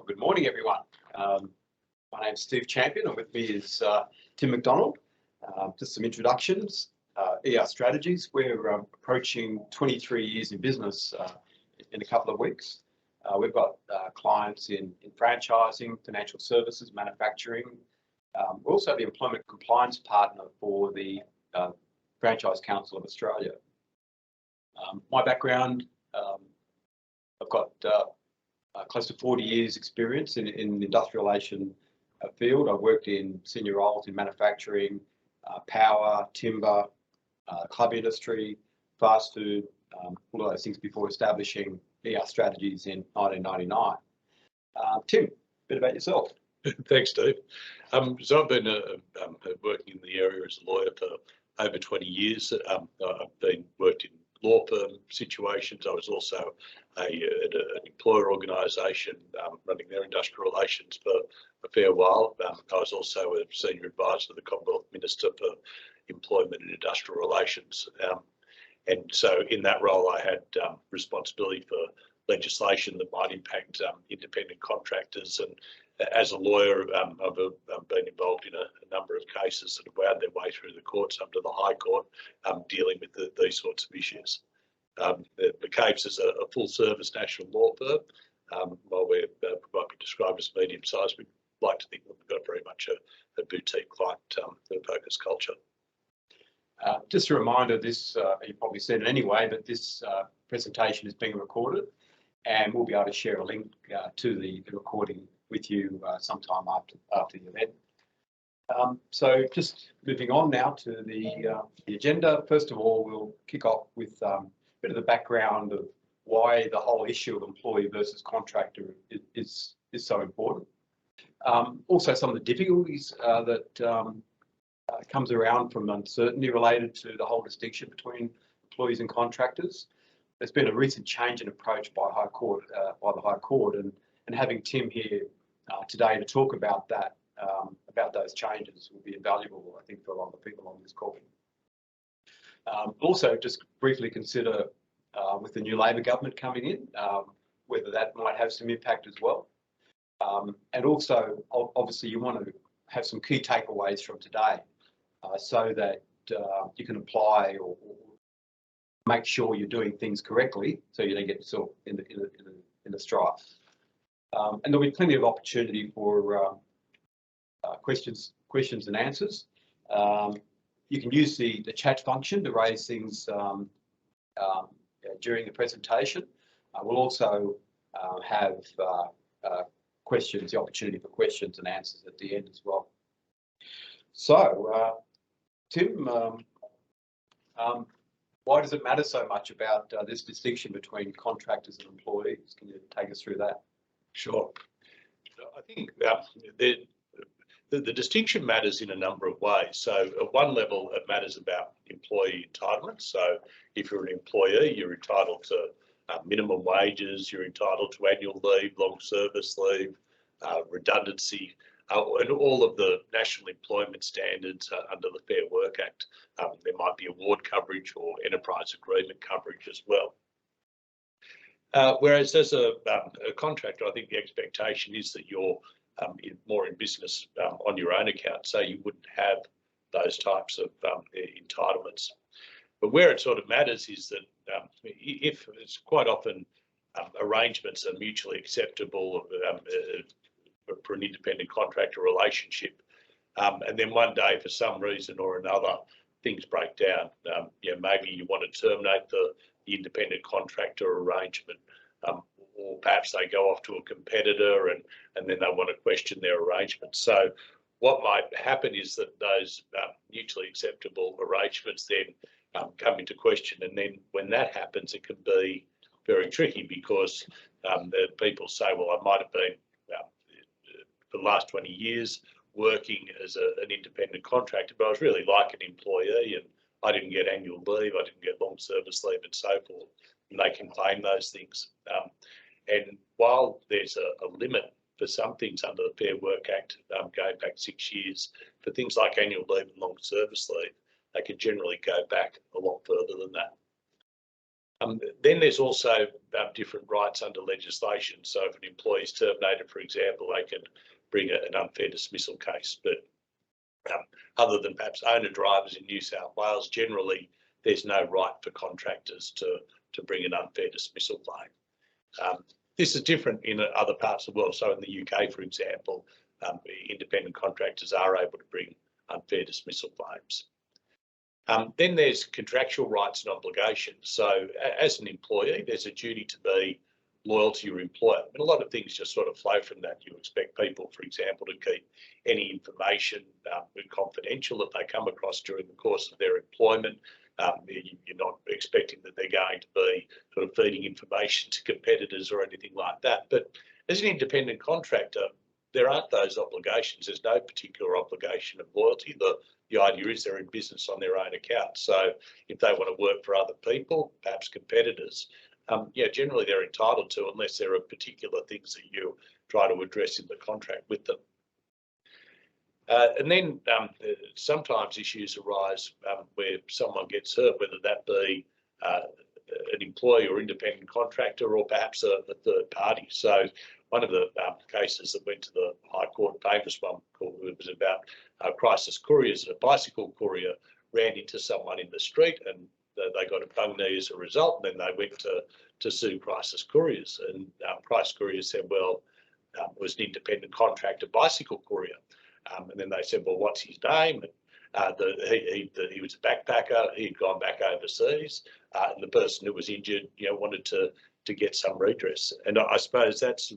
Good morning, everyone. My name's Steve Champion, and with me is Tim McDonald. Just some introductions. ER Strategies. We're approaching 23 years in business in a couple of weeks. We've got clients in franchising, financial services, manufacturing. We're also the employment compliance partner for the Franchise Council of Australia. My background, I've got close to 40 years experience in the industrial relation field. I've worked in senior roles in manufacturing, power, timber, club industry, fast food, all of those things before establishing ER Strategies in 1999. Tim, a bit about yourself. Thanks, Steve. So I've been working in the area as a lawyer for over 20 years. I've worked in law firm situations. I was also at an employer organisation running their industrial relations for a fair while. I was also a senior advisor to the Commonwealth Minister for Employment and Industrial Relations. And so in that role, I had responsibility for legislation that might impact independent contractors. And as a lawyer, I've been involved in a number of cases that have wound their way through the courts up to the High Court, dealing with these sorts of issues. McCabes is a full-service national law firm. While we might be described as medium-sized, we like to think that we've got very much a boutique client-focused culture. Just a reminder, this, you've probably seen it anyway, but this presentation is being recorded, and we'll be able to share a link to the recording with you sometime after the event. So just moving on now to the agenda. First of all, we'll kick off with a bit of the background of why the whole issue of employee versus contractor is so important. Also, some of the difficulties that comes around from uncertainty related to the whole distinction between employees and contractors. There's been a recent change in approach by the High Court, and having Tim here today to talk about that, about those changes, will be invaluable, I think, for a lot of people on this call. Also, just briefly consider with the new Labor government coming in, whether that might have some impact as well. And also, obviously, you want to have some key takeaways from today, so that you can apply or make sure you're doing things correctly, so you don't get yourself in the strife. And there'll be plenty of opportunity for questions and answers. You can use the chat function to raise things during the presentation. We'll also have the opportunity for questions and answers at the end as well. So, Tim, why does it matter so much about this distinction between contractors and employees? Can you take us through that? Sure. I think the distinction matters in a number of ways. So at one level, it matters about employee entitlements. So if you're an employee, you're entitled to minimum wages, you're entitled to annual leave, long service leave, redundancy, and all of the national employment standards under the Fair Work Act. There might be award coverage or enterprise agreement coverage as well. Whereas as a contractor, I think the expectation is that you're more in business on your own account, so you wouldn't have those types of entitlements. But where it sort of matters is that if it's quite often arrangements are mutually acceptable for an independent contractor relationship, and then one day for some reason or another things break down. Maybe you want to terminate the independent contractor arrangement, or perhaps they go off to a competitor and then they want to question their arrangement. So what might happen is that those mutually acceptable arrangements then come into question, and then when that happens, it can be very tricky because the people say, well, I might have been for the last 20 years working as an independent contractor, but I was really like an employee, and I didn't get annual leave, I didn't get long service leave and so forth, and they can claim those things. And while there's a limit for some things under the Fair Work Act, going back 6 years, for things like annual leave and long service leave, they can generally go back a lot further than that. Then there's also different rights under legislation. So if an employee is terminated, for example, they can bring an unfair dismissal case. But other than perhaps owner-drivers in New South Wales, generally there's no right for contractors to bring an unfair dismissal claim. This is different in other parts of the world. So in the UK, for example, independent contractors are able to bring unfair dismissal claims. Then there's contractual rights and obligations. So as an employee, there's a duty to be loyal to your employer. And a lot of things just sort of flow from that. You expect people, for example, to keep any information confidential that they come across during the course of their employment. You're not expecting that they're going to be sort of feeding information to competitors or anything like that. But as an independent contractor, there aren't those obligations. There's no particular obligation of loyalty. The idea is they're in business on their own account. So if they want to work for other people, perhaps competitors, generally they're entitled to, unless there are particular things that you try to address in the contract with them. And then sometimes issues arise where someone gets hurt, whether that be an employee or independent contractor or perhaps a third party. So one of the cases that went to the High Court, famous one, it was about crisis couriers, and a bicycle courier ran into someone in the street and they got a bung knee as a result, and then they went to sue crisis couriers. And crisis couriers said, well, it was an independent contractor bicycle courier. And then they said, well, what's his name? And he was a backpacker. He'd gone back overseas, and the person who was injured, wanted to get some redress. And I suppose that's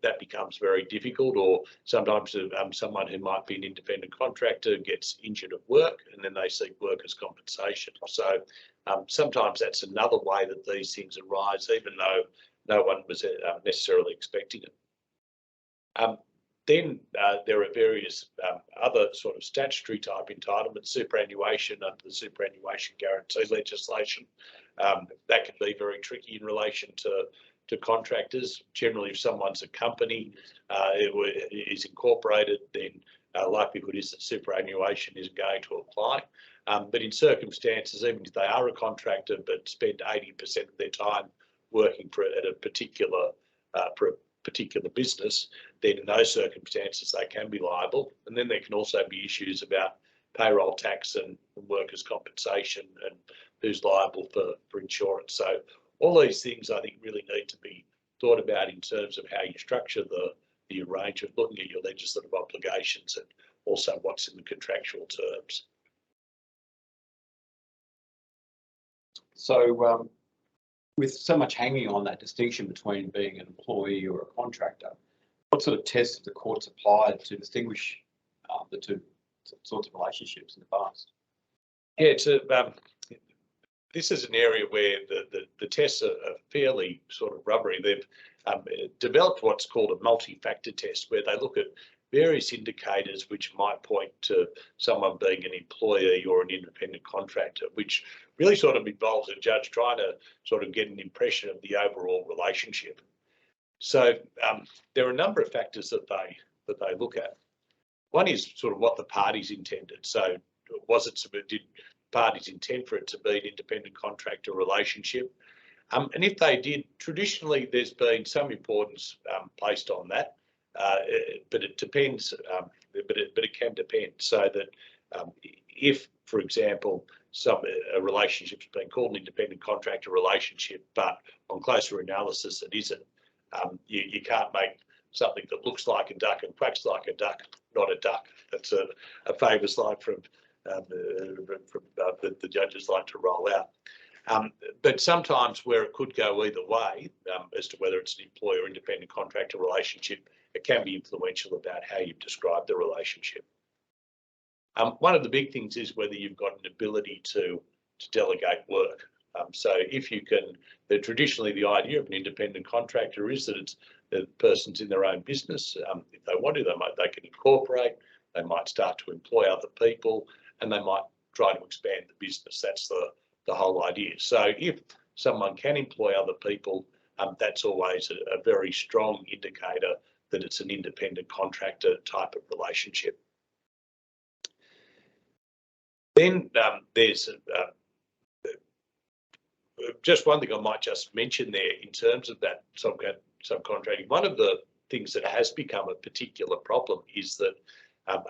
that becomes very difficult. Or sometimes someone who might be an independent contractor gets injured at work, and then they seek workers' compensation. So sometimes that's another way that these things arise, even though no one was necessarily expecting it. Then there are various other sort of statutory type entitlements, superannuation under the superannuation guarantee legislation. That can be very tricky in relation to contractors. Generally, if someone's a company, is incorporated, then likelihood is that superannuation isn't going to apply. But in circumstances, even if they are a contractor but spend 80% of their time working at a particular business, then in those circumstances they can be liable. And then there can also be issues about payroll tax and workers' compensation and who's liable for insurance. So all these things I think really need to be thought about in terms of how you structure the arrangement, looking at your legislative obligations and also what's in the contractual terms. So with so much hanging on that distinction between being an employee or a contractor, what sort of tests have the courts applied to distinguish the two sorts of relationships in the past? Yeah, this is an area where the tests are fairly sort of rubbery. They've developed what's called a multi-factor test, where they look at various indicators which might point to someone being an employee or an independent contractor, which really sort of involves a judge trying to sort of get an impression of the overall relationship. So there are a number of factors that they look at. One is sort of what the parties intended. So did parties intend for it to be an independent contractor relationship? And if they did, traditionally there's been some importance placed on that. But it depends, but it can depend. So that if, for example, a relationship's been called an independent contractor relationship, but on closer analysis it isn't, you can't make something that looks like a duck and quacks like a duck not a duck. That's a famous line from the judges like to roll out. But sometimes where it could go either way, as to whether it's an employer or independent contractor relationship, it can be influential about how you've described the relationship. One of the big things is whether you've got an ability to delegate work. So if you can, traditionally the idea of an independent contractor is that the person's in their own business. If they want to, they can incorporate, they might start to employ other people, and they might try to expand the business. That's the whole idea. So if someone can employ other people, that's always a very strong indicator that it's an independent contractor type of relationship. Then there's just one thing I might just mention there in terms of that subcontracting, one of the things that has become a particular problem is that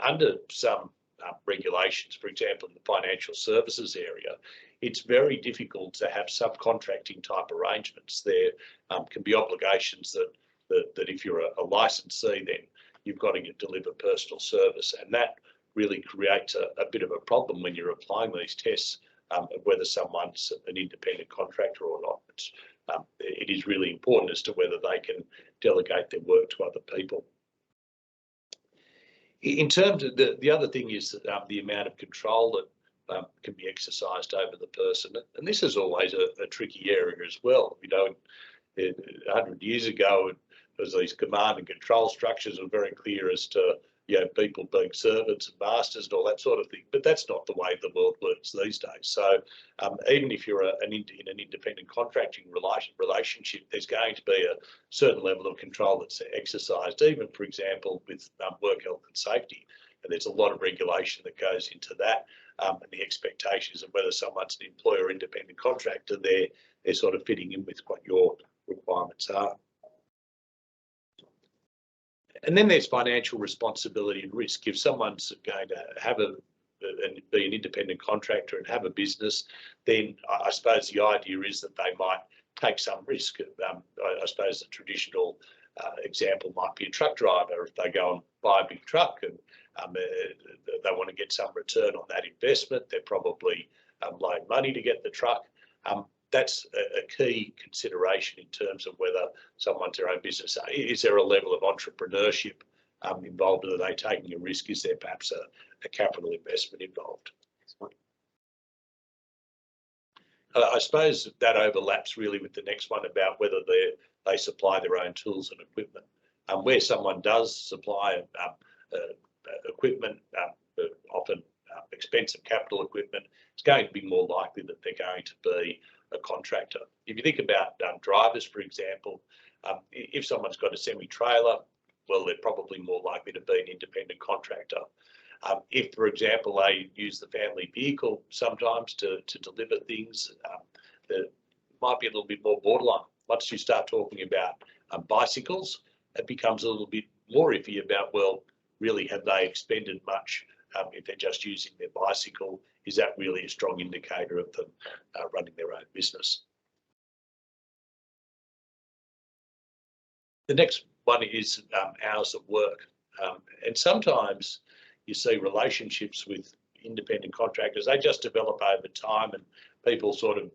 under some regulations, for example, in the financial services area, it's very difficult to have subcontracting type arrangements. There can be obligations that if you're a licensee, then you've got to deliver personal service, and that really creates a bit of a problem when you're applying these tests of whether someone's an independent contractor or not. It is really important as to whether they can delegate their work to other people. In terms of the other thing is the amount of control that can be exercised over the person, and this is always a tricky area as well. You know, 100 years ago, there was these command and control structures were very clear as to, you know, people being servants and masters and all that sort of thing. But that's not the way the world works these days. So even if you're in an independent contracting relationship, there's going to be a certain level of control that's exercised, even, for example, with work health and safety. And there's a lot of regulation that goes into that. And the expectations of whether someone's an employer or independent contractor, they're sort of fitting in with what your requirements are. And then there's financial responsibility and risk. If someone's going to have be an independent contractor and have a business, then I suppose the idea is that they might take some risk. I suppose the traditional example might be a truck driver. If they go and buy a big truck and they want to get some return on that investment, they're probably loan money to get the truck. That's a key consideration in terms of whether someone's their own business. Is there a level of entrepreneurship involved? Are they taking a risk? Is there perhaps a capital investment involved? I suppose that overlaps really with the next one about whether they supply their own tools and equipment. Where someone does supply equipment, often expensive capital equipment, it's going to be more likely that they're going to be a contractor. If you think about drivers, for example, if someone's got a semi-trailer, well, they're probably more likely to be an independent contractor. If, for example, they use the family vehicle sometimes to deliver things, it might be a little bit more borderline. Once you start talking about bicycles, it becomes a little bit more iffy about, well, really, have they expended much? If they're just using their bicycle, is that really a strong indicator of them running their own business? The next one is hours of work. And sometimes you see relationships with independent contractors, they just develop over time, and people sort of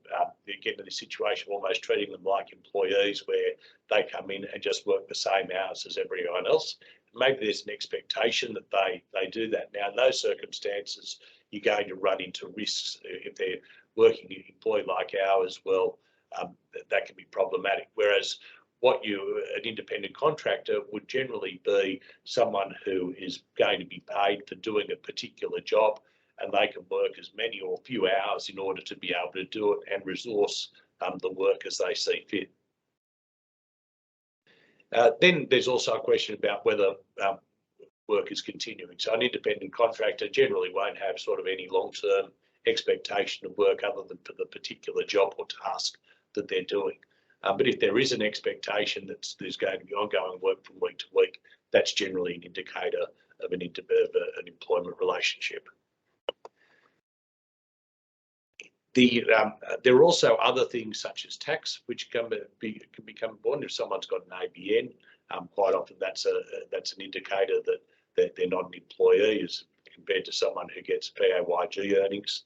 get into this situation almost treating them like employees where they come in and just work the same hours as everyone else. Maybe there's an expectation that they do that. Now, in those circumstances, you're going to run into risks. If they're working in employee-like hours, well, that can be problematic. Whereas an independent contractor would generally be someone who is going to be paid for doing a particular job, and they can work as many or few hours in order to be able to do it and resource the work as they see fit. Then there's also a question about whether work is continuing. So an independent contractor generally won't have sort of any long-term expectation of work other than for the particular job or task that they're doing. But if there is an expectation that there's going to be ongoing work from week to week, that's generally an indicator of an employment relationship. There are also other things such as tax, which can become important. If someone's got an ABN, quite often that's an indicator that they're not an employee as compared to someone who gets PAYG earnings.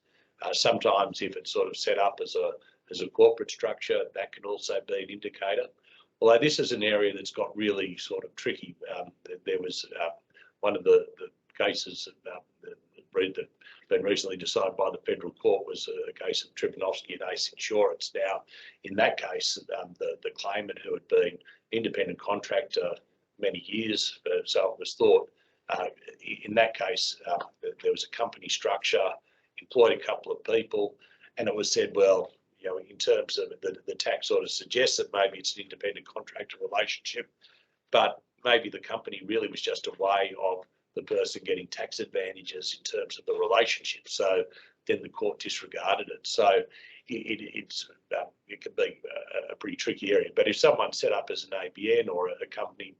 Sometimes if it's sort of set up as a corporate structure, that can also be an indicator. Although this is an area that's got really sort of tricky. There was one of the cases that been recently decided by the federal court was a case of Tripanovsky and Ace Insurance. Now, in that case, the claimant, who had been independent contractor many years, so it was thought, in that case, there was a company structure, employed a couple of people, and it was said, well, you know, in terms of the tax sort of suggests that maybe it's an independent contractor relationship, but maybe the company really was just a way of the person getting tax advantages in terms of the relationship. So then the court disregarded it. So it can be a pretty tricky area. But if someone's set up as an ABN or a company,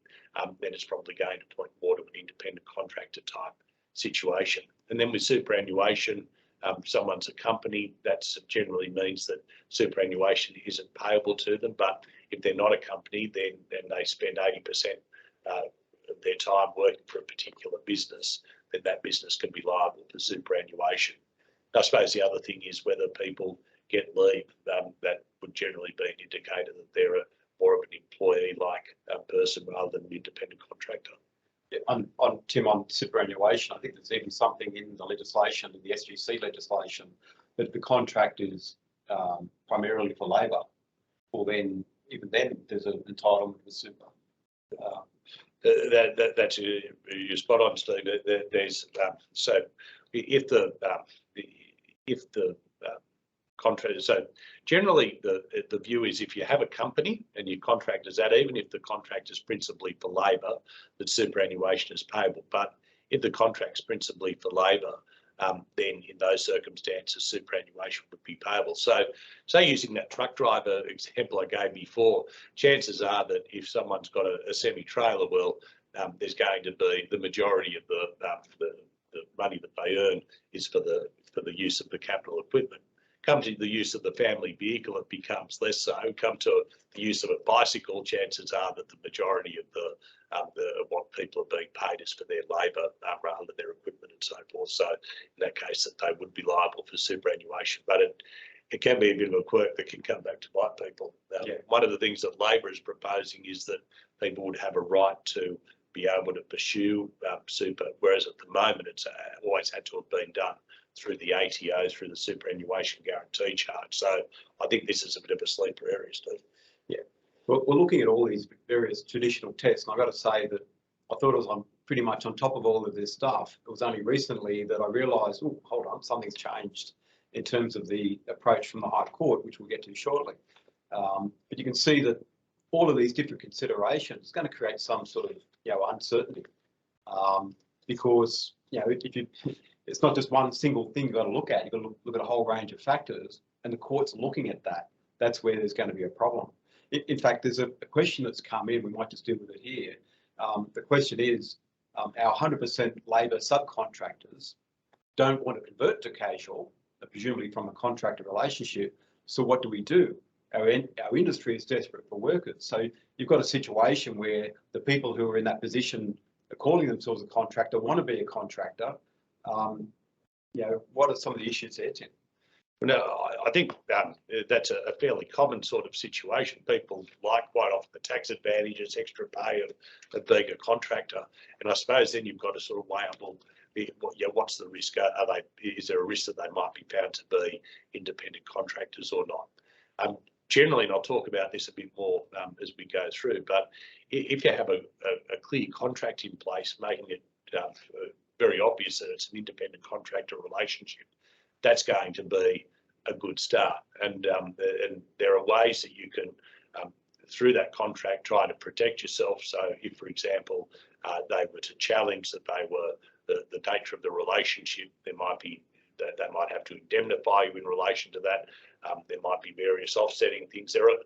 then it's probably going to point more to an independent contractor type situation. And then with superannuation, someone's a company, that generally means that superannuation isn't payable to them. But if they're not a company, then they spend 80% of their time working for a particular business, then that business can be liable for superannuation. I suppose the other thing is whether people get leave, that would generally be an indicator that they're more of an employee-like person rather than an independent contractor. Yeah, Tim, on superannuation, I think there's even something in the legislation, in the SGC legislation, that the contract is primarily for labour. Well, then, even then, there's an entitlement for super. That's you're spot on, Steve. There's so if the contractor, so generally the view is if you have a company and your contract is that, even if the contract is principally for labour, that superannuation is payable. But if the contract's principally for labour, then in those circumstances superannuation would be payable. So say using that truck driver example I gave before, chances are that if someone's got a semi-trailer, well, there's going to be the majority of the money that they earn is for the use of the capital equipment. Come to the use of the family vehicle, it becomes less so. Come to the use of a bicycle, chances are that the majority of what people are being paid is for their labour rather than their equipment and so forth. So in that case, that they would be liable for superannuation. But it can be a bit of a quirk that can come back to bite people. One of the things that Labor is proposing is that people would have a right to be able to pursue super, whereas at the moment it's always had to have been done through the ATO, through the superannuation guarantee charge. So I think this is a bit of a sleeper area, Steve. Yeah, well, we're looking at all these various traditional tests, and I've got to say that I thought I was pretty much on top of all of this stuff. It was only recently that I realised, oh, hold on, something's changed in terms of the approach from the High Court, which we'll get to shortly. But you can see that all of these different considerations is going to create some sort of uncertainty, because if you it's not just one single thing you've got to look at. You've got to look at a whole range of factors, and the court's looking at that. That's where there's going to be a problem. In fact, there's a question that's come in. We might just deal with it here. The question is, our 100% labour subcontractors don't want to convert to casual, presumably from a contractor relationship. So what do? Our industry is desperate for workers. So you've got a situation where the people who are in that position, calling themselves a contractor, want to be a contractor. What are some of the issues there, Tim? No, I think that's a fairly common sort of situation. People like quite often the tax advantages, extra pay of being a contractor, and I suppose then you've got to sort of weigh up, what's the risk? Is there a risk that they might be found to be independent contractors or not? Generally, and I'll talk about this a bit more as we go through, but if you have a clear contract in place, making it very obvious that it's an independent contractor relationship, that's going to be a good start. And there are ways that you can, through that contract, try to protect yourself. So if, for example, they were to challenge that they were the nature of the relationship, there might be that they might have to indemnify you in relation to that. There might be various offsetting things. There are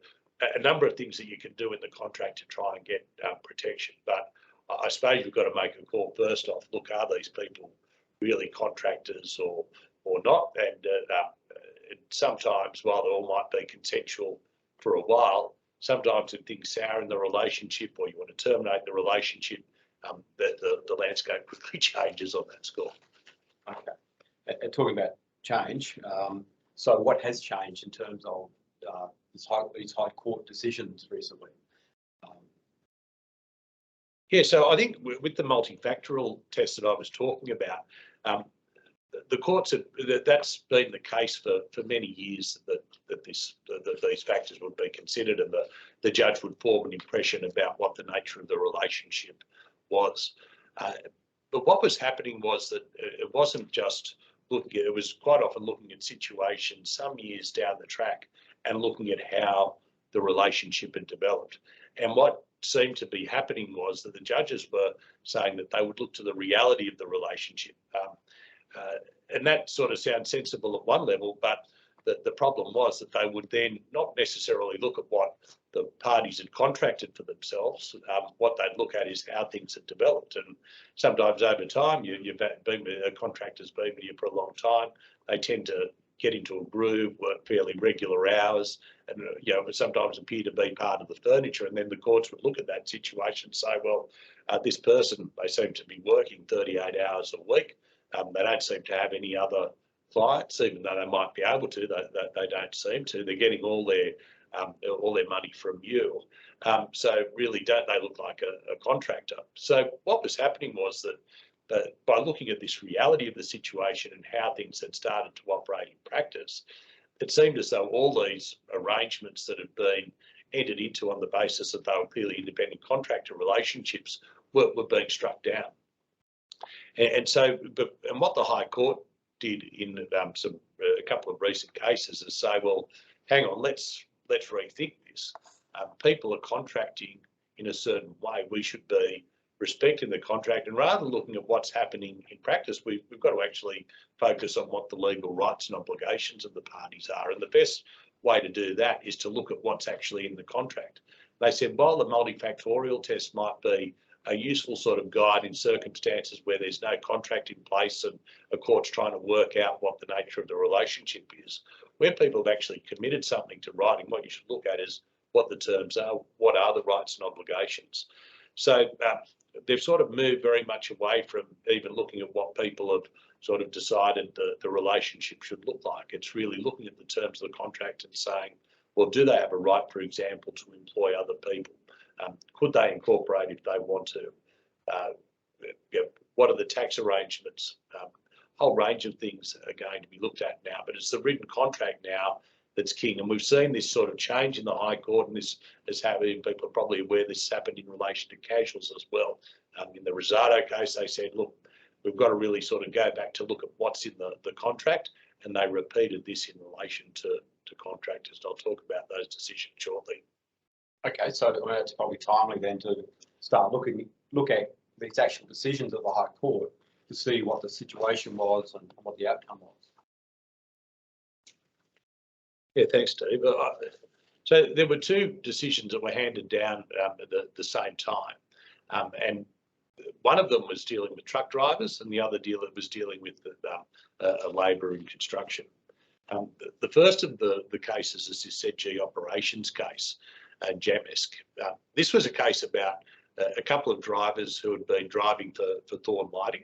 a number of things that you can do in the contract to try and get protection. But I suppose you've got to make a call first off. Look, are these people really contractors or not? And sometimes, while they all might be consensual for a while, sometimes if things sour in the relationship or you want to terminate the relationship, the landscape quickly changes on that score. Okay. And talking about change, so what has changed in terms of these high court decisions recently? Yeah, so I think with the multifactorial test that I was talking about, the courts that's been the case for many years that these factors would be considered, and the judge would form an impression about what the nature of the relationship was. But what was happening was that it wasn't just looking at, it was quite often looking at situations some years down the track and looking at how the relationship had developed. And what seemed to be happening was that the judges were saying that they would look to the reality of the relationship. And that sort of sounds sensible at one level, but the problem was that they would then not necessarily look at what the parties had contracted for themselves. What they'd look at is how things had developed. And sometimes over time, you've been with a contractor's been with you for a long time. They tend to get into a groove, work fairly regular hours, and sometimes appear to be part of the furniture. And then the courts would look at that situation and say, well, this person, they seem to be working 38 hours a week. They don't seem to have any other clients, even though they might be able to. They don't seem to. They're getting all their money from you. So really, don't they look like a contractor? So what was happening was that by looking at this reality of the situation and how things had started to operate in practice, it seemed as though all these arrangements that had been entered into on the basis that they were purely independent contractor relationships were being struck down. And what the High Court did in a couple of recent cases is say, well, hang on, let's rethink this. People are contracting in a certain way. We should be respecting the contract, and rather than looking at what's happening in practice, we've got to actually focus on what the legal rights and obligations of the parties are. And the best way to do that is to look at what's actually in the contract. They said, while the multifactorial test might be a useful sort of guide in circumstances where there's no contract in place and a court's trying to work out what the nature of the relationship is, where people have actually committed something to writing, what you should look at is what the terms are, what are the rights and obligations. So they've sort of moved very much away from even looking at what people have sort of decided the relationship should look like. It's really looking at the terms of the contract and saying, well, do they have a right, for example, to employ other people? Could they incorporate if they want to? What are the tax arrangements? A whole range of things are going to be looked at now, but it's the written contract now that's king. And we've seen this sort of change in the High Court, and this is happening. People are probably aware this happened in relation to casuals as well. In the Rosado case, they said, look, we've got to really sort of go back to look at what's in the contract, and they repeated this in relation to contractors. And I'll talk about those decisions shortly. Okay, so it's probably timely then to start look at these actual decisions of the High Court to see what the situation was and what the outcome was. Yeah, thanks, Steve. So there were two decisions that were handed down at the same time, and one of them was dealing with truck drivers, and the other dealer was dealing with labour in construction. The first of the cases is this ZG operations case. Jamesk. This was a case about a couple of drivers who had been driving for Thorn Lighting.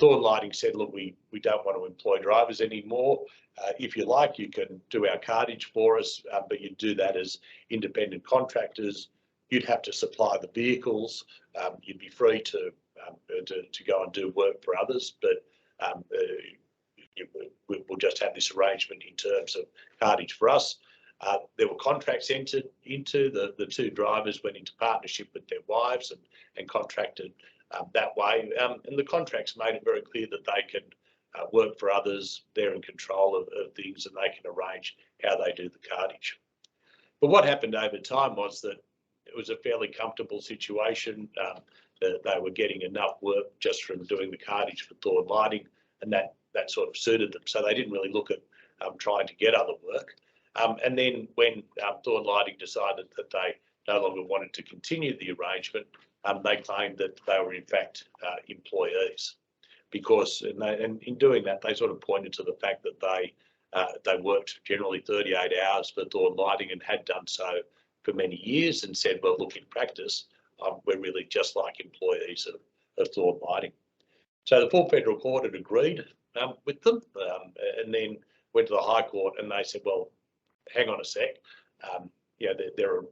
Thorn Lighting said, look, we don't want to employ drivers anymore. If you like, you can do our cartage for us, but you'd do that as independent contractors. You'd have to supply the vehicles. You'd be free to go and do work for others, but we'll just have this arrangement in terms of cartage for us. There were contracts entered into. The two drivers went into partnership with their wives and contracted that way. And the contracts made it very clear that they can work for others. They're in control of things, and they can arrange how they do the cartage. But what happened over time was that it was a fairly comfortable situation. They were getting enough work just from doing the cartage for Thorn Lighting, and that sort of suited them. So they didn't really look at trying to get other work. And then when Thorn Lighting decided that they no longer wanted to continue the arrangement, they claimed that they were in fact employees, because and in doing that they sort of pointed to the fact that they worked generally 38 hours for Thorn Lighting and had done so for many years, and said, well, look, in practice we're really just like employees of Thorn Lighting. So the full federal court had agreed with them, and then went to the High Court, and they said, well, hang on a sec, there are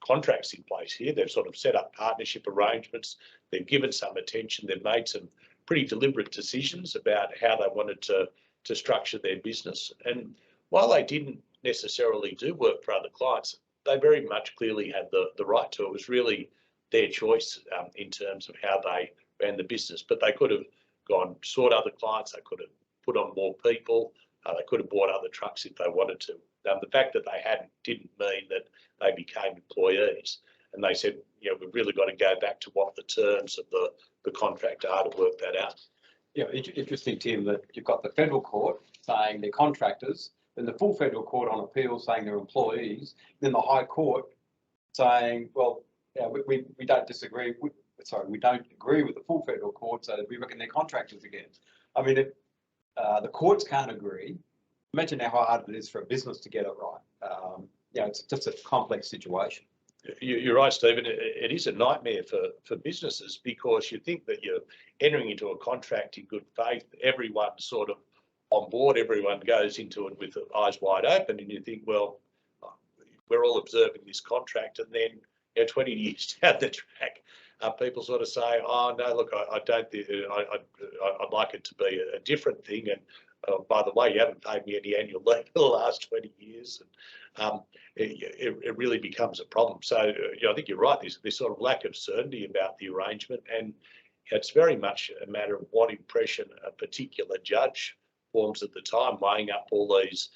contracts in place here. They've sort of set up partnership arrangements. They've given some attention. They've made some pretty deliberate decisions about how they wanted to structure their business. And while they didn't necessarily do work for other clients, they very much clearly had the right to. It was really their choice in terms of how they ran the business. But they could have gone sought other clients. They could have put on more people. They could have bought other trucks if they wanted to. The fact that they hadn't didn't mean that they became employees. And they said, we've really got to go back to what the terms of the contract are to work that out. Yeah, interesting, Tim, that you've got the federal court saying they're contractors, then the full federal court on appeal saying they're employees, then the High Court saying, well, yeah, we don't disagree. We don't agree with the full federal court, so we reckon they're contractors again. I mean, if the courts can't agree, imagine how hard it is for a business to get it right. It's just a complex situation. You're right, Stephen. It is a nightmare for businesses, because you think that you're entering into a contract in good faith. Everyone's sort of on board. Everyone goes into it with eyes wide open, and you think, well, we're all observing this contract, and then 20 years down the track, people sort of say, "Oh no, look, I don't. I'd like it to be a different thing." And by the way, you haven't paid me any annual leave for the last 20 years. And it really becomes a problem. So I think you're right. There's sort of lack of certainty about the arrangement, and it's very much a matter of what impression a particular judge forms at the time, weighing up all these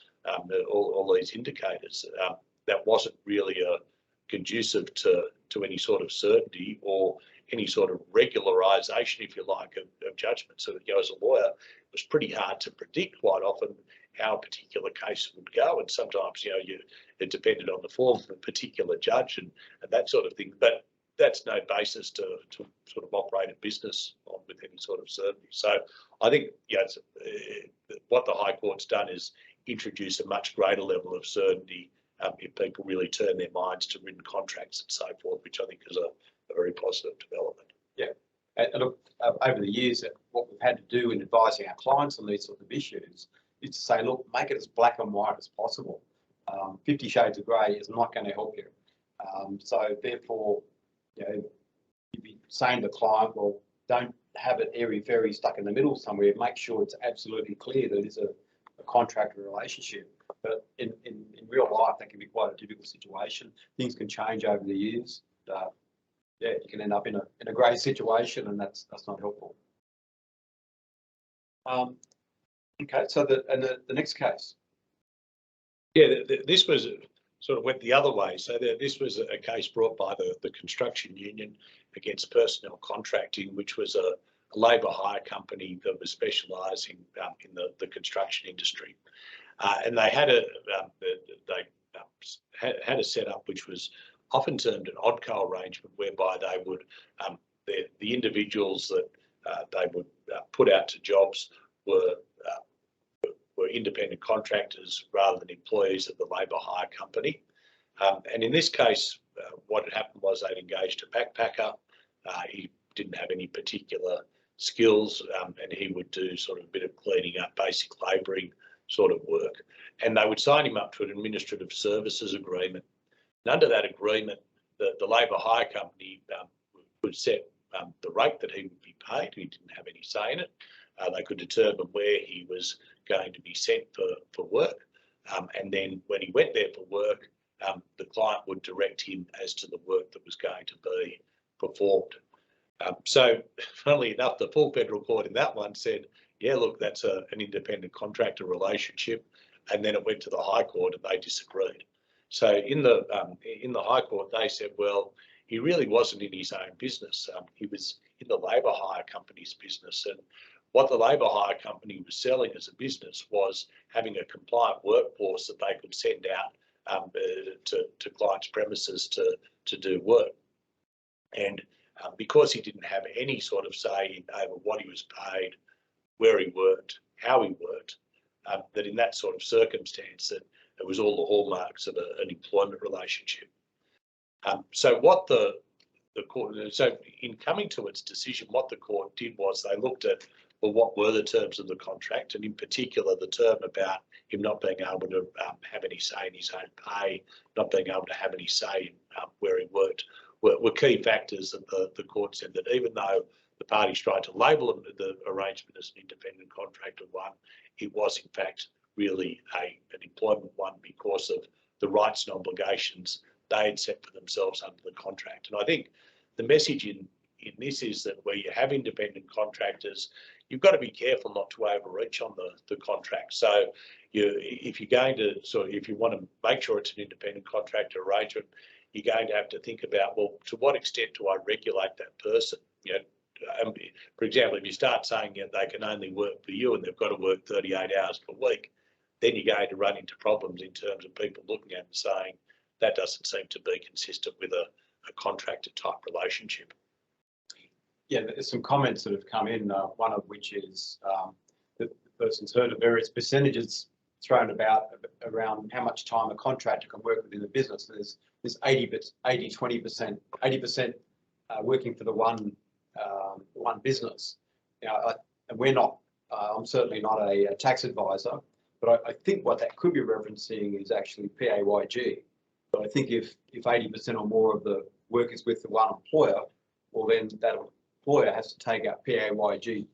indicators. That wasn't really conducive to any sort of certainty or any sort of regularisation, if you like, of judgment. So, as a lawyer, it was pretty hard to predict quite often how a particular case would go, and sometimes it depended on the form of a particular judge and that sort of thing. But that's no basis to sort of operate a business on with any sort of certainty. So I think what the High Court's done is introduce a much greater level of certainty if people really turn their minds to written contracts and so forth, which I think is a very positive development. Yeah, and look, over the years, what we've had to do in advising our clients on these sort of issues is to say, look, make it as black and white as possible. 50 shades of grey is not going to help you. So therefore, you'd be saying to the client, well, don't have it airy-fairy stuck in the middle somewhere. Make sure it's absolutely clear that it's a contractor relationship. But in real life, that can be quite a difficult situation. Things can change over the years. You can end up in a grey situation, and that's not helpful. Okay, so the next case. Yeah, this was sort of went the other way. So this was a case brought by the construction union against personnel contracting, which was a labour hire company that was specialising in the construction industry, and they had a setup which was often termed an odd-co arrangement, whereby they would the individuals that they would put out to jobs were independent contractors rather than employees of the labour hire company. And in this case, what had happened was they'd engaged a backpacker. He didn't have any particular skills, and he would do sort of a bit of cleaning up, basic labouring sort of work. And they would sign him up to an administrative services agreement. And under that agreement, the labour hire company would set the rate that he would be paid. He didn't have any say in it. They could determine where he was going to be sent for work. And then when he went there for work, the client would direct him as to the work that was going to be performed. So funnily enough, the full federal court in that one said, yeah, look, that's an independent contractor relationship. And then it went to the High Court and they disagreed. So in the High Court, they said, well, he really wasn't in his own business. He was in the labour hire company's business. And what the labour hire company was selling as a business was having a compliant workforce that they could send out to clients' premises to do work. And because he didn't have any sort of say over what he was paid, where he worked, how he worked, that in that sort of circumstance, that it was all the hallmarks of an employment relationship. So what the court, so in coming to its decision, what the court did was they looked at, well, what were the terms of the contract, and in particular the term about him not being able to have any say in his own pay, not being able to have any say in where he worked, were key factors that the court said that even though the parties tried to label the arrangement as an independent contractor one, it was in fact really an employment one because of the rights and obligations they had set for themselves under the contract. And I think the message in this is that where you have independent contractors, you've got to be careful not to overreach on the contract. So if you're going to if you want to make sure it's an independent contractor arrangement, you're going to have to think about, well, to what extent do I regulate that person? For example, if you start saying they can only work for you and they've got to work 38 hours per week, then you're going to run into problems in terms of people looking at it and saying that doesn't seem to be consistent with a contractor type relationship. Yeah, there's some comments that have come in, one of which is the person's heard of various percentages thrown about around how much time a contractor can work within the business. There's 20%, 80% working for the one business. And we're not, I'm certainly not a tax advisor, but I think what that could be referencing is actually PAYG. But I think if 80% or more of the work is with the one employer, well then that employer has to take out PAYG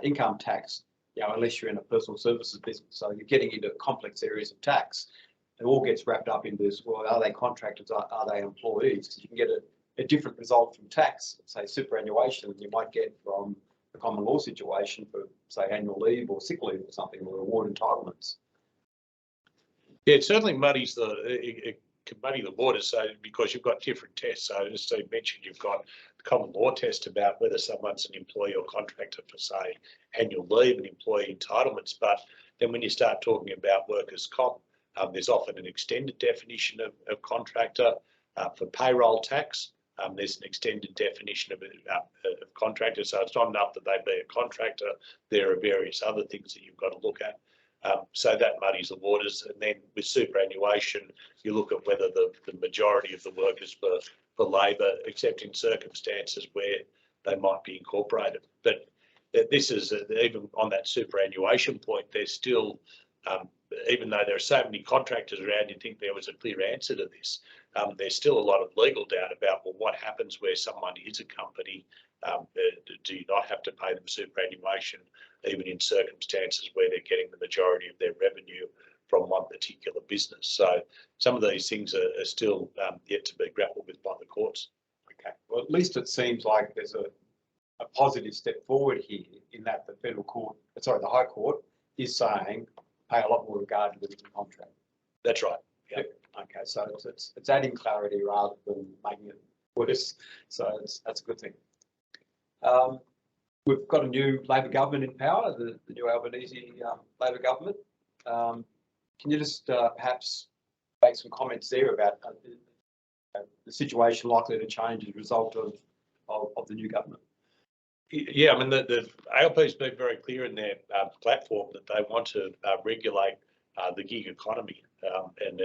income tax, unless you're in a personal services business. So you're getting into complex areas of tax. It all gets wrapped up into this, well, are they contractors, are they employees? Because you can get a different result from tax, say superannuation, than you might get from the common law situation for, say, annual leave or sick leave or something, or award entitlements. Yeah, it certainly muddies it can muddy the waters, so because you've got different tests. So as Steve mentioned, you've got the common law test about whether someone's an employee or contractor for, say, annual leave and employee entitlements. But then when you start talking about workers' comp, there's often an extended definition of contractor. For payroll tax, there's an extended definition of contractor. So it's not enough that they be a contractor. There are various other things that you've got to look at. So that muddies the waters. And then with superannuation, you look at whether the majority of the work is for labour, except in circumstances where they might be incorporated. But this is, even on that superannuation point, there's still, even though there are so many contractors around, you'd think there was a clear answer to this. There's still a lot of legal doubt about, well, what happens where someone is a company? Do you not have to pay them superannuation, even in circumstances where they're getting the majority of their revenue from one particular business? So some of these things are still yet to be grappled with by the courts. Okay, well, at least it seems like there's a positive step forward here in that the the High Court is saying pay a lot more regard to the written contract. That's right. Yep. Okay, so it's adding clarity rather than making it worse. So that's a good thing. We've got a new Labor government in power, the new Albanese Labor government. Can you just perhaps make some comments there about the situation likely to change as a result of the new government? Yeah, I mean, the ALP's been very clear in their platform that they want to regulate the gig economy and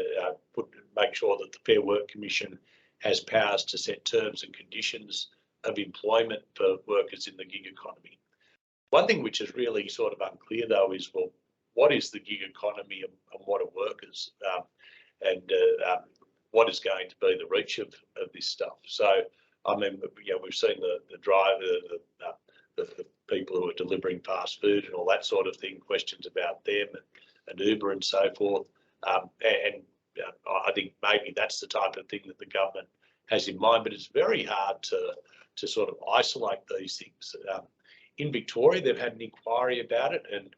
make sure that the Fair Work Commission has powers to set terms and conditions of employment for workers in the gig economy. One thing which is really sort of unclear, though, is, well, what is the gig economy and what are workers? And what is going to be the reach of this stuff? So, I mean, we've seen the driver, the people who are delivering fast food and all that sort of thing, questions about them and Uber and so forth. And I think maybe that's the type of thing that the government has in mind, but it's very hard to sort of isolate these things. In Victoria, they've had an inquiry about it, and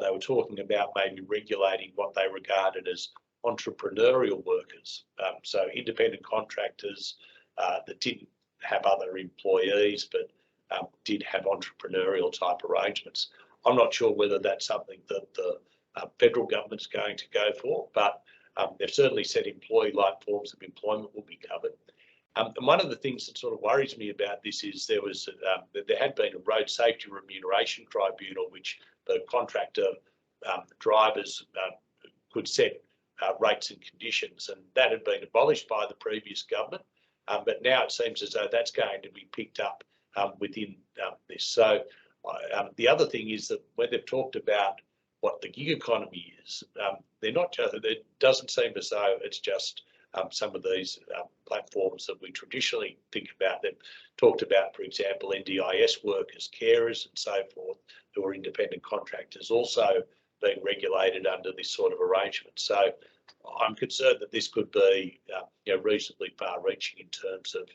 they were talking about maybe regulating what they regarded as entrepreneurial workers. So independent contractors that didn't have other employees, but did have entrepreneurial type arrangements. I'm not sure whether that's something that the federal government's going to go for, but they've certainly said employee-like forms of employment will be covered. And one of the things that sort of worries me about this is there had been a road safety remuneration tribunal which the contractor drivers could set rates and conditions, and that had been abolished by the previous government. But now it seems as though that's going to be picked up within this. So the other thing is that when they've talked about what the gig economy is, they're not just, it doesn't seem as though it's just some of these platforms that we traditionally think about. They've talked about, for example, NDIS workers, carers and so forth, who are independent contractors, also being regulated under this sort of arrangement. So I'm concerned that this could be reasonably far-reaching in terms of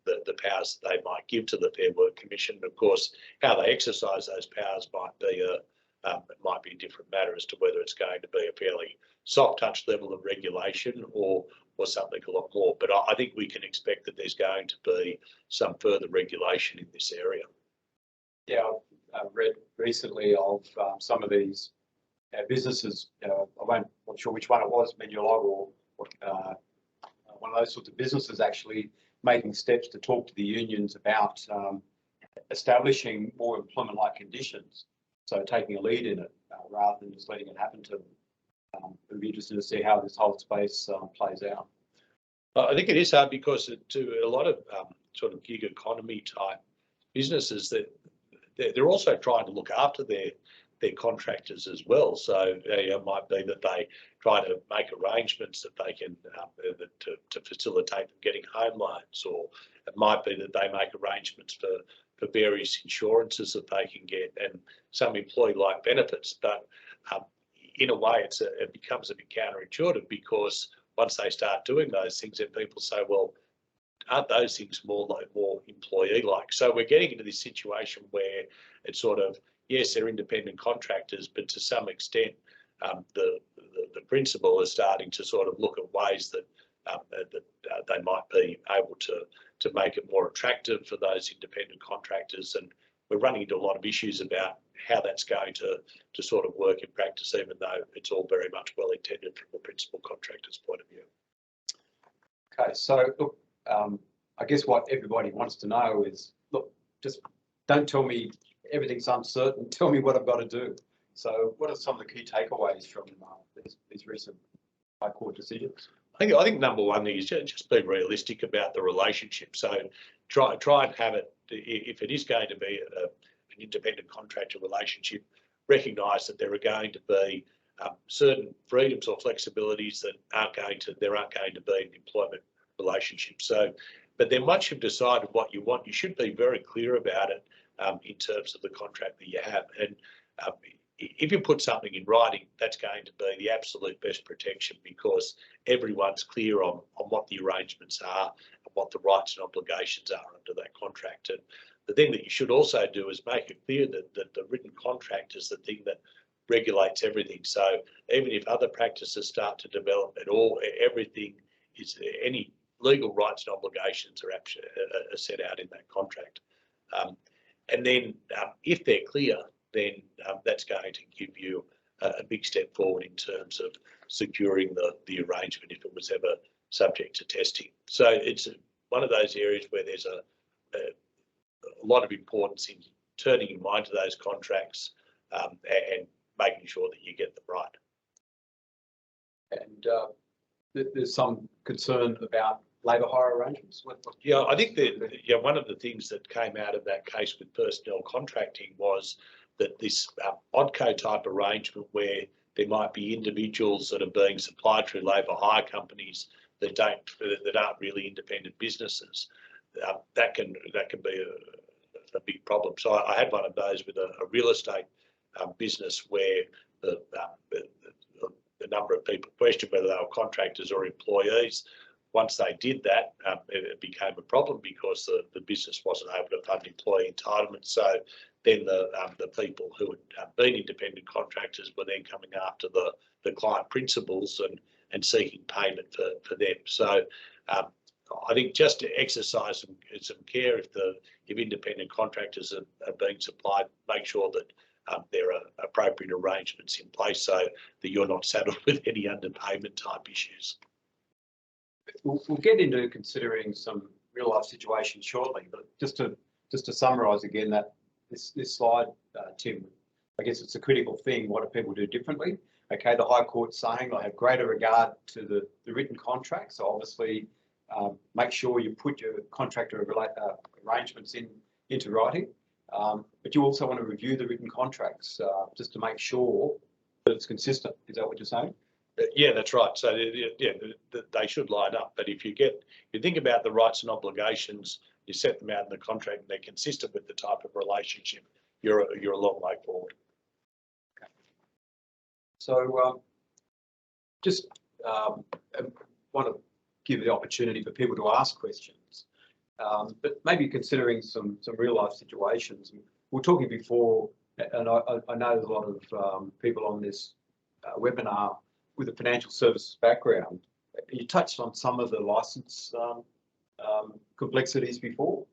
the powers that they might give to the Fair Work Commission. Of course, how they exercise those powers might be a different matter as to whether it's going to be a fairly soft touch level of regulation or something a lot more. But I think we can expect that there's going to be some further regulation in this area. Yeah, I've read recently of some of these businesses. I'm not sure which one it was, Menulog or one of those sorts of businesses, actually making steps to talk to the unions about establishing more employment-like conditions. So taking a lead in it rather than just letting it happen to them. It'll be interesting to see how this whole space plays out. I think it is hard because to a lot of sort of gig economy type businesses, that they're also trying to look after their contractors as well. So it might be that they try to make arrangements that they can to facilitate them getting home loans, or it might be that they make arrangements for various insurances that they can get and some employee-like benefits. But in a way, it becomes a bit counterintuitive, because once they start doing those things, then people say, well, aren't those things more employee-like? So we're getting into this situation where it's sort of, yes, they're independent contractors, but to some extent, the principal is starting to sort of look at ways that they might be able to make it more attractive for those independent contractors. And we're running into a lot of issues about how that's going to sort of work in practice, even though it's all very much well intended from the principal contractor's point of view. Okay, so look, I guess what everybody wants to know is, look, just don't tell me everything's uncertain. Tell me what I've got to do. So what are some of the key takeaways from these recent High Court decisions? I think number one thing is just be realistic about the relationship. So try and have it, if it is going to be an independent contractor relationship, recognise that there are going to be certain freedoms or flexibilities that there aren't going to be an employment relationship. So, but then once you've decided what you want, you should be very clear about it in terms of the contract that you have. And if you put something in writing, that's going to be the absolute best protection, because everyone's clear on what the arrangements are and what the rights and obligations are under that contract. And the thing that you should also do is make it clear that the written contract is the thing that regulates everything. So even if other practices start to develop at all, everything is, any legal rights and obligations are set out in that contract. And then if they're clear, then that's going to give you a big step forward in terms of securing the arrangement if it was ever subject to testing. So it's one of those areas where there's a lot of importance in turning your mind to those contracts and making sure that you get them right. And there's some concern about labour hire arrangements. Yeah, I think that one of the things that came out of that case with personnel contracting was that this ODCO type arrangement, where there might be individuals that are being supplied through labour hire companies that aren't really independent businesses, that can be a big problem. So I had one of those with a real estate business where the number of people questioned whether they were contractors or employees. Once they did that, it became a problem because the business wasn't able to fund employee entitlements. So then the people who had been independent contractors were then coming after the client principals and seeking payment for them. So I think just to exercise some care if independent contractors are being supplied, make sure that there are appropriate arrangements in place so that you're not saddled with any underpayment type issues. We'll get into considering some real life situations shortly, but just to summarise again that this slide, Tim, I guess it's a critical thing. What do people do differently? Okay, the High Court's saying I have greater regard to the written contract, so obviously make sure you put your contractor arrangements into writing, but you also want to review the written contracts just to make sure that it's consistent. Is that what you're saying? Yeah, that's right. So yeah, they should line up. But if you think about the rights and obligations, you set them out in the contract, and they're consistent with the type of relationship, you're a long way forward. Okay. So just want to give the opportunity for people to ask questions, but maybe considering some real life situations. We were talking before, and I know there's a lot of people on this webinar with a financial services background. You touched on some of the license complexities before.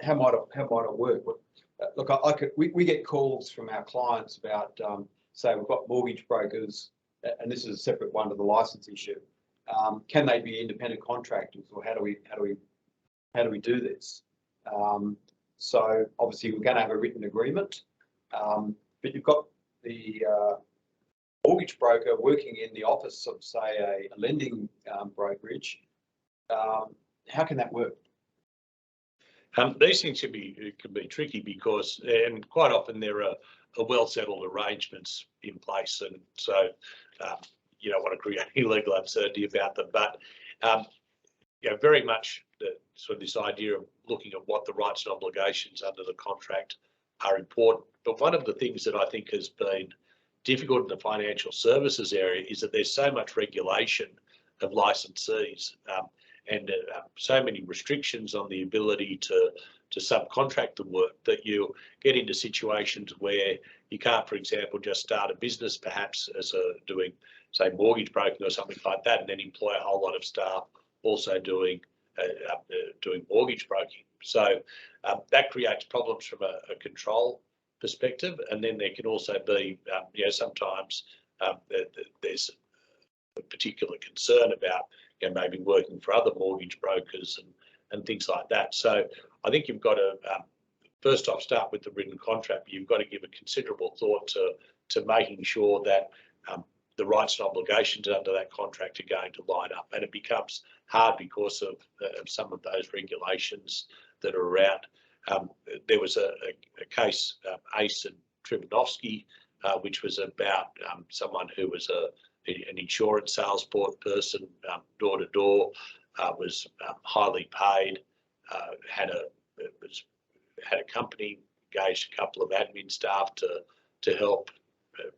how might it work? Look, we get calls from our clients about, say we've got mortgage brokers, and this is a separate one to the license issue. Can they be independent contractors, or how do we do this? So obviously we're going to have a written agreement, but you've got the mortgage broker working in the office of, say, a lending brokerage. How can that work? These things can be tricky because, and quite often there are well-settled arrangements in place, and so you don't want to create any legal uncertainty about them. But very much sort of this idea of looking at what the rights and obligations under the contract are important. But one of the things that I think has been difficult in the financial services area is that there's so much regulation of licensees. And so many restrictions on the ability to subcontract the work that you get into situations where you can't, for example, just start a business perhaps as doing, say, mortgage broking or something like that, and then employ a whole lot of staff also doing mortgage broking. So that creates problems from a control perspective, and then there can also be, sometimes there's a particular concern about maybe working for other mortgage brokers and things like that. So I think you've got to first off start with the written contract, but you've got to give a considerable thought to making sure that the rights and obligations under that contract are going to line up, and it becomes hard because of some of those regulations that are around. There was a case, Ace and Trivanovsky, which was about someone who was an insurance sales person, door to door, was highly paid, had a company, engaged a couple of admin staff to help,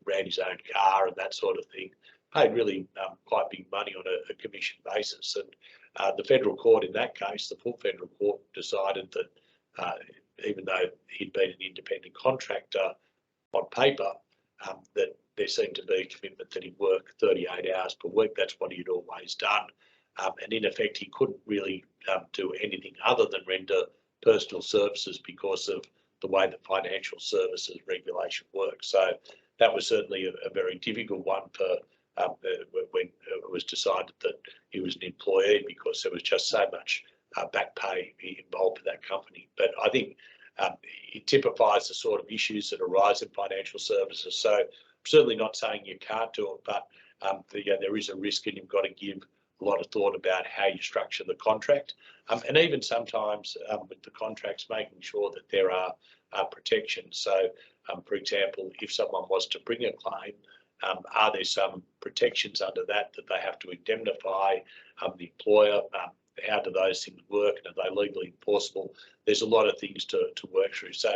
ran his own car and that sort of thing, paid really quite big money on a commission basis. And the federal court in that case, the full federal court, decided that even though he'd been an independent contractor on paper, that there seemed to be a commitment that he'd work 38 hours per week. That's what he'd always done. And in effect, he couldn't really do anything other than render personal services because of the way that financial services regulation works. So that was certainly a very difficult one for when it was decided that he was an employee, because there was just so much back pay involved with that company. But I think it typifies the sort of issues that arise in financial services. So I'm certainly not saying you can't do it, but there is a risk, and you've got to give a lot of thought about how you structure the contract, and even sometimes with the contracts, making sure that there are protections. So, for example, if someone was to bring a claim, are there some protections under that they have to indemnify the employer? How do those things work, and are they legally enforceable? There's a lot of things to work through. So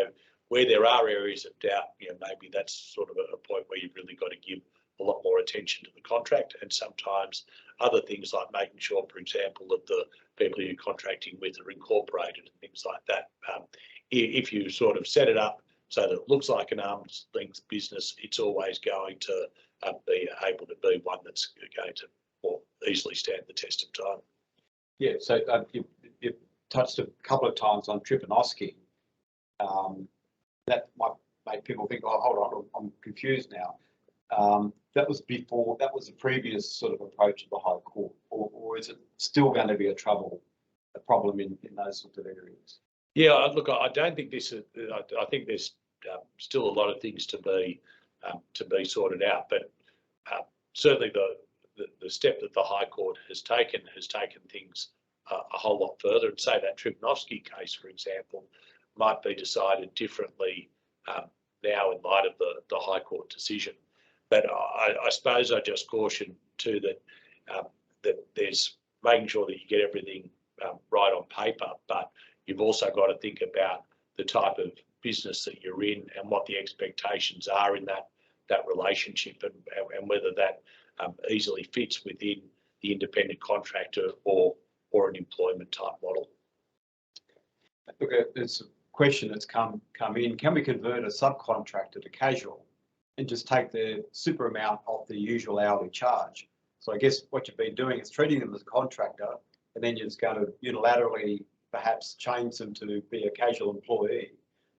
where there are areas of doubt, maybe that's sort of a point where you've really got to give a lot more attention to the contract, and sometimes other things like making sure, for example, that the people you're contracting with are incorporated and things like that. If you sort of set it up so that it looks like an arm's length business, it's always going to be able to be one that's going to more easily stand the test of time. Yeah, so you've touched a couple of times on Trivanovsky. That might make people think, oh, hold on, I'm confused now. That was the previous sort of approach of the High Court, or is it still going to be a problem in those sorts of areas? Yeah, look, I don't think this is. I think there's still a lot of things to be sorted out, but certainly the step that the High Court has taken things a whole lot further. And say that Trivanovsky case, for example, might be decided differently now in light of the High Court decision. But I suppose I just caution too that there's making sure that you get everything right on paper, but you've also got to think about the type of business that you're in and what the expectations are in that relationship, and whether that easily fits within the independent contractor or an employment type model. Look, it's a question that's come in. Can we convert a subcontractor to casual and just take the super amount off the usual hourly charge? So I guess what you've been doing is treating them as a contractor, and then you're just going to unilaterally perhaps change them to be a casual employee,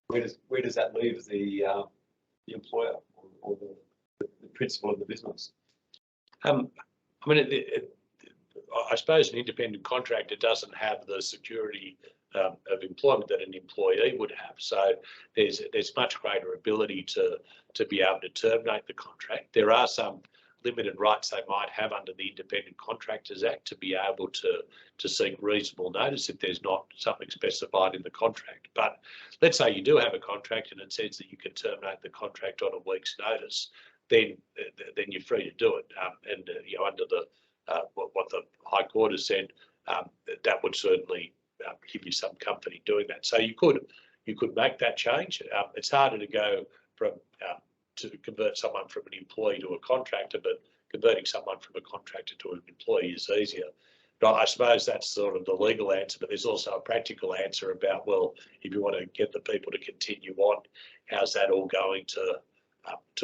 where does that leave the employer or the principal of the business? I mean, I suppose an independent contractor doesn't have the security of employment that an employee would have. So there's much greater ability to be able to terminate the contract. There are some limited rights they might have under the Independent Contractors Act to be able to seek reasonable notice if there's not something specified in the contract. But let's say you do have a contract and it says that you can terminate the contract on a week's notice, then you're free to do it. And you know, under the what the High Court has said, that would certainly give you some comfort in doing that. So you could make that change. It's harder to go from to convert someone from an employee to a contractor, but converting someone from a contractor to an employee is easier. But I suppose that's sort of the legal answer, but there's also a practical answer about, well, if you want to get the people to continue on, how's that all going to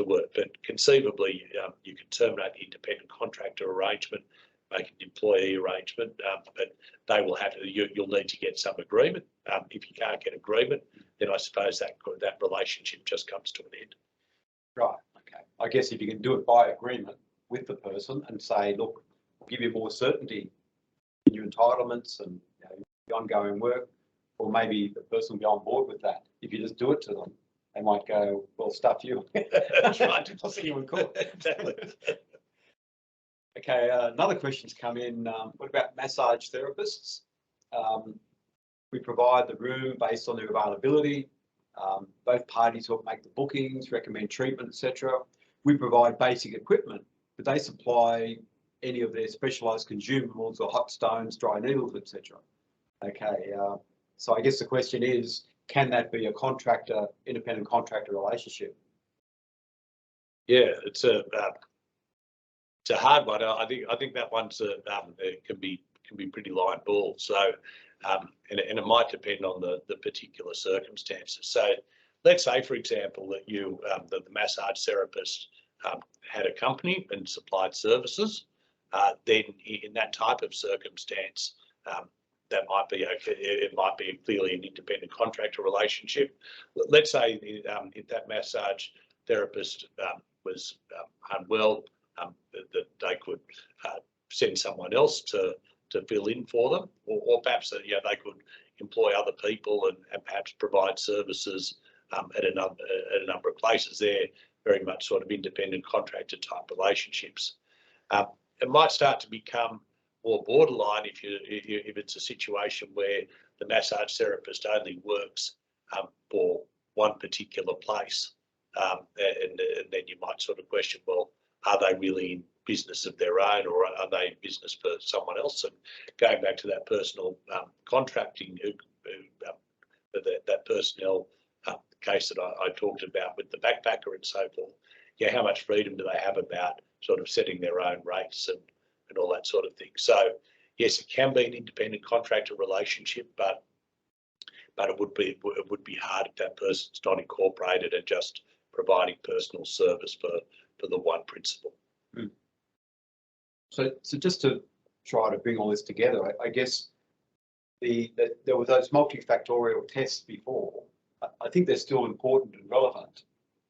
work? But conceivably, you can terminate the independent contractor arrangement, make an employee arrangement, but they will have to, you'll need to get some agreement. If you can't get agreement, then I suppose that relationship just comes to an end. Right. Okay. I guess if you can do it by agreement with the person and say, look, I'll give you more certainty in your entitlements and the ongoing work, or maybe the person will be on board with that. If you just do it to them, they might go, well, stuff you. That's right. I'll see you in court. Exactly. Okay, another question's come in. What about massage therapists? We provide the room based on their availability. Both parties help make the bookings, recommend treatment, etc. We provide basic equipment, but they supply any of their specialised consumables or hot stones, dry needles, etc. Okay, so I guess the question is, can that be a contractor, independent contractor relationship? Yeah, it's a hard one. I think that one's it can be pretty line ball. So and it might depend on the particular circumstances. So let's say, for example, that the massage therapist had a company and supplied services. Then in that type of circumstance, that might be okay. It might be clearly an independent contractor relationship. Let's say if that massage therapist was unwell, that they could send someone else to fill in for them, or perhaps they could employ other people and perhaps provide services at a number of places. They're very much sort of independent contractor type relationships. It might start to become more borderline if it's a situation where the massage therapist only works for one particular place, and then you might sort of question, well, are they really in business of their own, or are they in business for someone else? And going back to that personal contracting, that personnel case that I talked about with the backpacker and so forth, yeah, how much freedom do they have about sort of setting their own rates and all that sort of thing? So yes, it can be an independent contractor relationship, but it would be hard if that person's not incorporated and just providing personal service for the one principal. So just to try to bring all this together, I guess there were those multifactorial tests before. I think they're still important and relevant,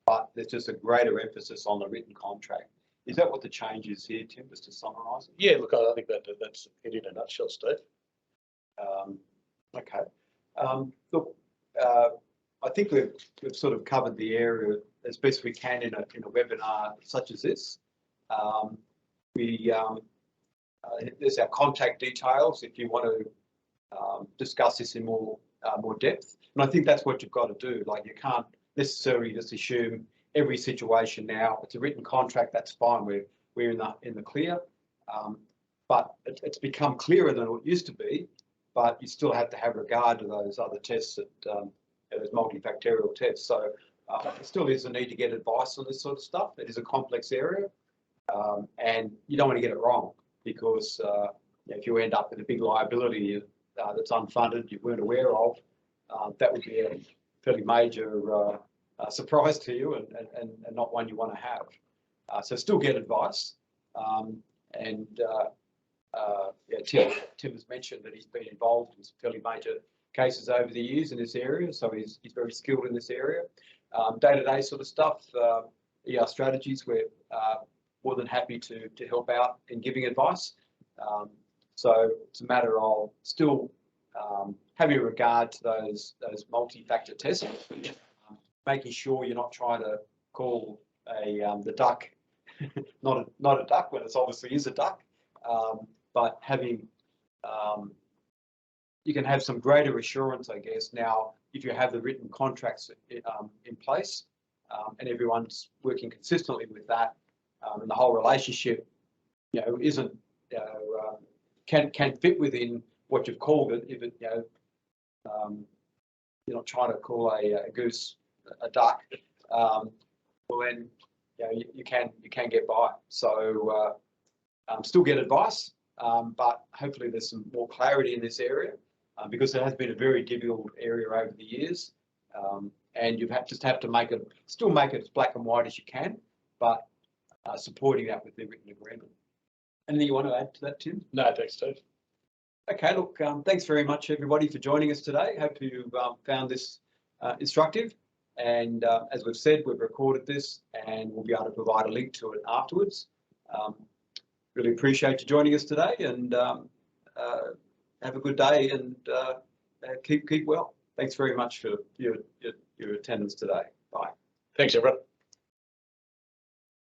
but there's just a greater emphasis on the written contract. Is that what the change is here, Tim, just to summarise it? Yeah, look, I think that's it in a nutshell, Steve. Okay. Look, I think we've sort of covered the area as best we can in a webinar such as this. There's our contact details if you want to discuss this in more depth. And I think that's what you've got to do. Like, you can't necessarily just assume every situation now. It's a written contract, that's fine. We're in the clear. But it's become clearer than it used to be. But you still have to have regard to those other tests, those multifactorial tests. So there still is a need to get advice on this sort of stuff. It is a complex area, and you don't want to get it wrong, because if you end up with a big liability that's unfunded, you weren't aware of, that would be a fairly major surprise to you, and not one you want to have. So still get advice. Tim has mentioned that he's been involved in some fairly major cases over the years in this area, so he's very skilled in this area. Day-to-day sort of stuff, ER strategies, we're more than happy to help out in giving advice. So it's a matter of still having regard to those multi-factor tests, making sure you're not trying to call the duck not a duck when it obviously is a duck, but having you can have some greater assurance, I guess, now if you have the written contracts in place and everyone's working consistently with that, and the whole relationship, isn't can fit within what you've called it. If it, you're not trying to call a goose a duck, well then you can get by. So still get advice, but hopefully there's some more clarity in this area because it has been a very difficult area over the years, and you just have to still make it as black and white as you can, but supporting that with the written agreement. Anything you want to add to that, Tim? No, thanks, Steve. Okay, look, thanks very much, everybody, for joining us today. Hope you found this instructive. And as we've said, we've recorded this and we'll be able to provide a link to it afterwards. Really appreciate you joining us today, and have a good day, and keep well. Thanks very much for your attendance today. Bye. Thanks, everyone.